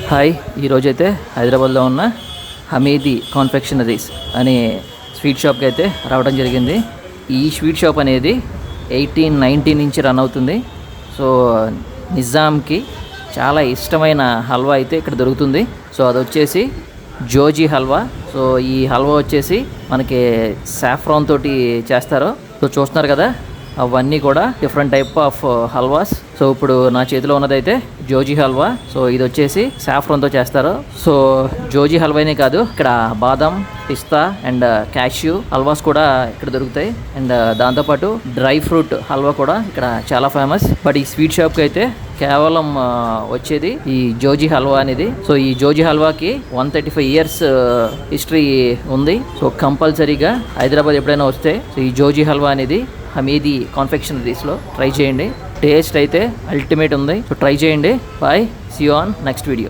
Hi, ఈరోజైతే హైదరాబాద్లో ఉన్న హమీదీ కాన్ఫెక్షనరీస్ అనే స్వీట్ షాప్కి అయితే రావడం జరిగింది. ఈ స్వీట్ షాప్ అనేది 1890 నుంచి రన్ అవుతుంది. సో నిజాంకి చాలా ఇష్టమైన హల్వా అయితే ఇక్కడ దొరుకుతుంది. సో అది వచ్చేసి జోజీ హల్వా. సో ఈ హల్వా వచ్చేసి మనకి సాఫ్రాన్ తోటి చేస్తారు. సో చూస్తున్నారు కదా, అవన్నీ కూడా different type of halwas. So ఇప్పుడు నా చేతిలో ఉన్నదైతే జోజీ హల్వా. సో ఇది వచ్చేసి సాఫ్రాన్తో చేస్తారు. సో జోజీ హల్వానే కాదు, ఇక్కడ బాదం, పిస్తా అండ్ క్యాష్యూ హల్వాస్ కూడా ఇక్కడ దొరుకుతాయి. అండ్ దాంతోపాటు డ్రై ఫ్రూట్ హల్వా కూడా ఇక్కడ చాలా ఫేమస్. బట్ ఈ స్వీట్ షాప్కి అయితే కేవలం వచ్చేది ఈ జోజీ హల్వా అనేది. సో ఈ జోజీ హల్వాకి 135 ఇయర్స్ హిస్టరీ ఉంది. సో కంపల్సరీగా హైదరాబాద్ ఎప్పుడైనా వస్తే సో ఈ జోజీ హల్వా అనేది హమీదీ కాన్ఫెక్షనరీస్లో ట్రై చేయండి. టేస్ట్ అయితే అల్టిమేట్ ఉంది. సో ట్రై చేయండి. Bye, see you on next video.